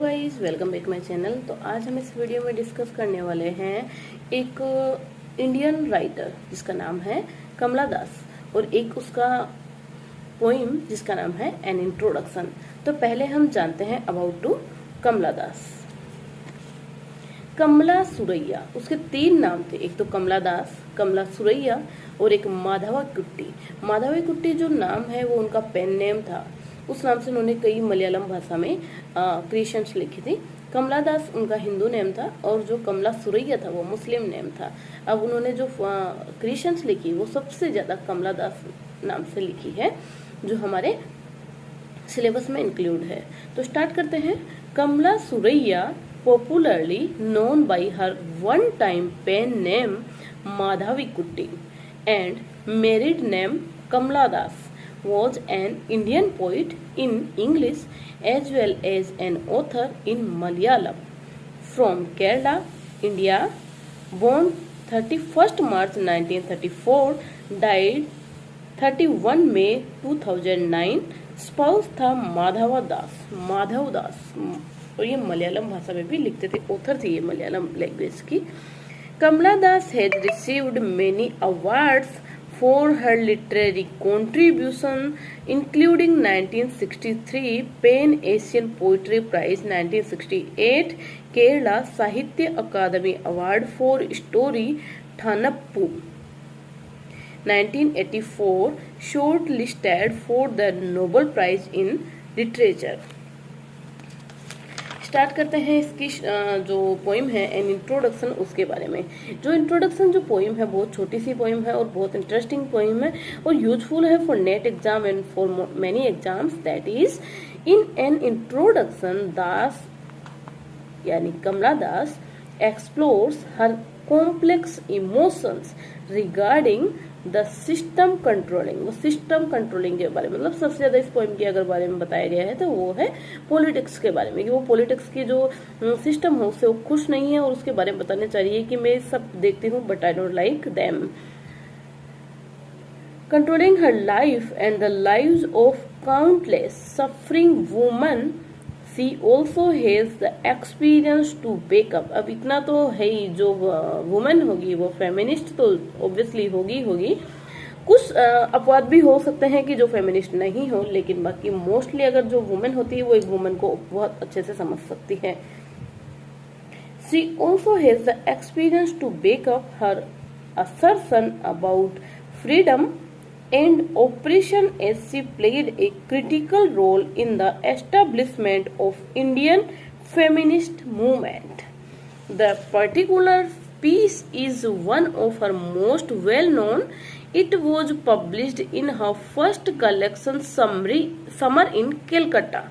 Guys welcome back my channel. तो आज हम इस वीडियो में डिस्कस करने वाले हैं एक इंडियन राइटर जिसका नाम है कमला दास और एक उसका पोइम जिसका नाम है एन इंट्रोडक्शन। तो पहले हम जानते हैं अबाउट टू कमला दास। कमला सुरैया, उसके 3 नाम थे, एक तो कमला दास, कमला सुरैया और एक माधवा कुट्टी। माधवी कुट्टी जो नाम है वो उनका पेन नेम था, उस नाम से उन्होंने कई मलयालम भाषा में क्रिएशंस लिखी थी। कमला दास उनका हिंदू नेम था और जो कमला सुरैया था वो मुस्लिम नेम था। अब उन्होंने जो क्रिएशंस लिखी वो सबसे ज्यादा कमला दास नाम से लिखी है जो हमारे सिलेबस में इंक्लूड है। तो स्टार्ट करते हैं। Kamala Suraiyya popularly known by her one time pen name Madhavi Kutty and married name Kamala Das was an Indian poet in English as well as an author in Malayalam from Kerala, India. Born 31st March 1934, died 31 May 2009. Spouse था माधव दास और ये मलयालम भाषा में भी लिखते थे, author थी ये मलयालम लैंग्वेज की। Kamala Das has received many awards for her literary contribution, including 1963 Pan Asian Poetry Prize, 1968 Kerala Sahitya Akademi Award for Story Thanappu, 1984 shortlisted for the Nobel Prize in Literature। Start करते हैं इसकी जो पोइम है an introduction उसके बारे में। जो introduction जो पोइम है बहुत छोटी सी पोइम है और बहुत इंटरेस्टिंग पोइम है और यूजफुल है for NET exam and for many exams. That is in an introduction Das यानी Kamala Das explores her complex emotions regarding the system controlling. वो सिस्टम कंट्रोलिंग के बारे में, मतलब सबसे ज्यादा इस पोइम के अगर बारे में बताया गया है तो वो है पॉलिटिक्स के बारे में, कि वो पॉलिटिक्स की जो सिस्टम है उससे वो खुश नहीं है और उसके बारे में बताना चाहिए कि मैं सब देखती हूँ but I don't like them. Controlling her life and the lives of countless suffering woman, she also has the experience to wake up। अब इतना तो है ही, जो वुमेन होगी वो फेमिनिस्ट तो ऑब्वियसली होगी। कुछ अपवाद भी हो सकते हैं कि जो फेमिनिस्ट नहीं हो, लेकिन बाकी मोस्टली अगर जो वुमेन होती है वो एक वुमेन को बहुत अच्छे से समझ सकती है। she also has the experience to back up her assertion about freedom and oppression as she played a critical role in the establishment of Indian feminist movement. The particular piece is one of her most well known. It was published in her first collection Summer in Calcutta।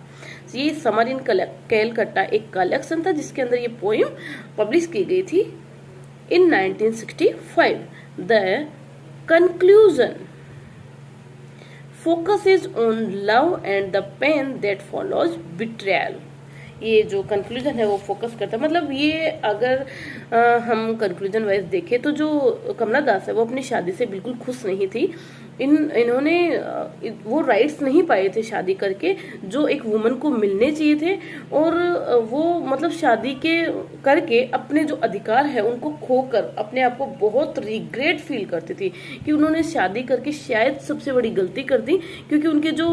ये summer in कैलकट्टा एक collection था जिसके अंदर ये poem publish की गई थी इन 1965। The conclusion focuses on love and the pain that follows betrayal। ये जो कंक्लूजन है वो फोकस करता है, मतलब ये अगर हम कंक्लूजन वाइज देखें तो जो कमला दास है वो अपनी शादी से बिल्कुल खुश नहीं थी। इन्होंने वो राइट्स नहीं पाए थे शादी करके जो एक वुमन को मिलने चाहिए थे, और वो मतलब शादी के करके अपने जो अधिकार है उनको खोकर अपने आप को बहुत रिग्रेट फील करती थी कि उन्होंने शादी करके शायद सबसे बड़ी गलती कर दी, क्योंकि उनके जो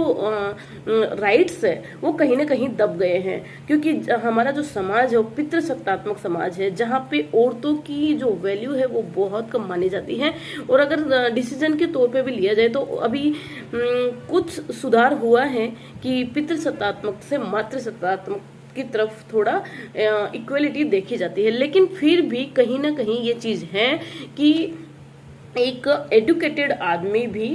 राइट्स है वो कहीं ना कहीं दब गए हैं। क्योंकि हमारा जो समाज है वो पितृसत्तात्मक समाज है जहाँ पे औरतों की जो वैल्यू है वो बहुत कम मानी जाती है, और अगर डिसीजन के तौर पे भी लिया जाए तो अभी कुछ सुधार हुआ है कि पितृसत्तात्मक से मातृसत्तात्मक की तरफ थोड़ा इक्वलिटी देखी जाती है। लेकिन फिर भी कहीं ना कहीं ये चीज है कि एक एडुकेटेड आदमी भी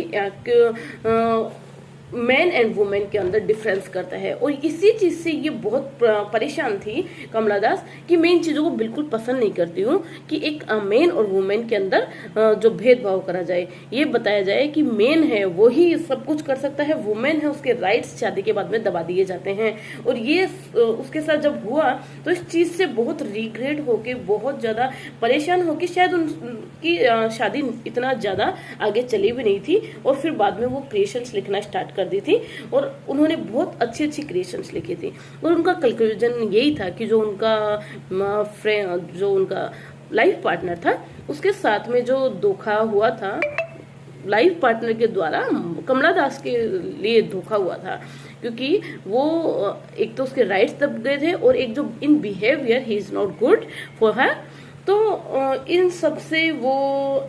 मैन एंड वुमेन के अंदर डिफरेंस करता है, और इसी चीज से ये बहुत परेशान थी कमला दास कि मैं इन चीजों को बिल्कुल पसंद नहीं करती हूँ कि एक मैन और वुमेन के अंदर जो भेदभाव करा जाए, ये बताया जाए कि मैन है वो ही सब कुछ कर सकता है, वुमेन है उसके राइट्स शादी के बाद में दबा दिए जाते हैं। और ये उसके साथ जब हुआ तो इस चीज से बहुत रिग्रेट होके, बहुत ज्यादा परेशान होके शायद उनकी शादी इतना ज्यादा आगे चली भी नहीं थी, और फिर बाद में वो क्रिएशंस लिखना स्टार्ट कर दी थी और उन्होंने बहुत अच्छी अच्छी क्रिएशंस लिखी थी। और उनका कंक्लूजन यही था कि जो उनका लाइफ पार्टनर था उसके साथ में जो धोखा हुआ था, लाइफ पार्टनर के द्वारा कमला दास के लिए धोखा हुआ था, क्योंकि वो एक तो उसके राइट्स दब गए थे और एक जो in behaviour he is not good for her. तो इन सब से वो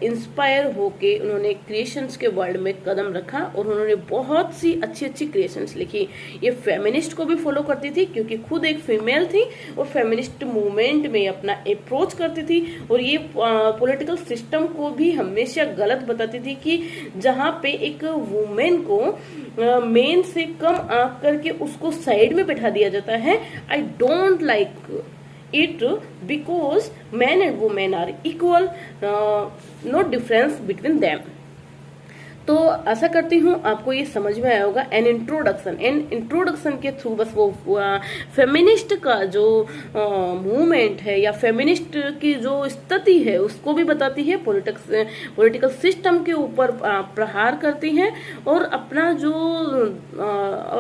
इंस्पायर होके उन्होंने क्रिएशंस के वर्ल्ड में कदम रखा और उन्होंने बहुत सी अच्छी अच्छी क्रिएशंस लिखी। ये फेमिनिस्ट को भी फॉलो करती थी क्योंकि खुद एक फीमेल थी और फेमिनिस्ट मूवमेंट में अपना अप्रोच करती थी, और ये पॉलिटिकल सिस्टम को भी हमेशा गलत बताती थी कि जहाँ पे एक वुमेन को मेन से कम आंक करके उसको साइड में बैठा दिया जाता है। I don't like it because men and women are equal, no difference between them। तो आशा करती हूँ आपको ये समझ में आया होगा। एन इंट्रोडक्शन के थ्रू बस वो फेमिनिस्ट का जो मूवमेंट है या फेमिनिस्ट की जो स्थिति है उसको भी बताती है, पॉलिटिकल सिस्टम के ऊपर प्रहार करती है, और अपना जो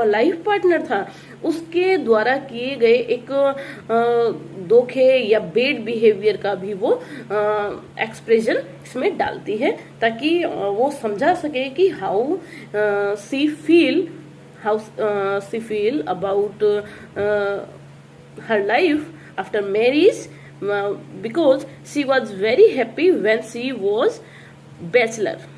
लाइफ पार्टनर था उसके द्वारा किए गए एक धोखे या बेड बिहेवियर का भी वो एक्सप्रेशन इसमें डालती है, ताकि वो समझा सके कि how she feel about her life after marriage, because she was very happy when she was bachelor.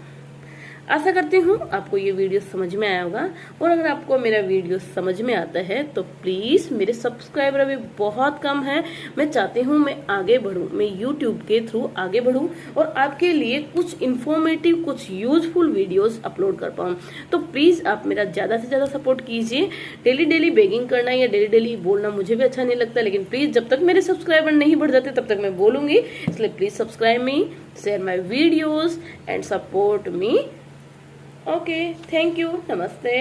आशा करती हूँ आपको ये वीडियो समझ में आया होगा, और अगर आपको मेरा वीडियो समझ में आता है तो प्लीज, मेरे सब्सक्राइबर अभी बहुत कम है, मैं चाहती हूँ मैं आगे बढ़ूँ, मैं यूट्यूब के थ्रू आगे बढ़ूँ और आपके लिए कुछ इन्फॉर्मेटिव, कुछ यूजफुल वीडियोस अपलोड कर पाऊँ। तो प्लीज आप मेरा ज्यादा से ज्यादा सपोर्ट कीजिए। डेली बेगिंग करना या डेली बोलना मुझे भी अच्छा नहीं लगता, लेकिन प्लीज जब तक मेरे सब्सक्राइबर नहीं बढ़ जाते तब तक मैं बोलूंगी। इसलिए please subscribe me, share my videos and support me. Okay, thank you. Namaste.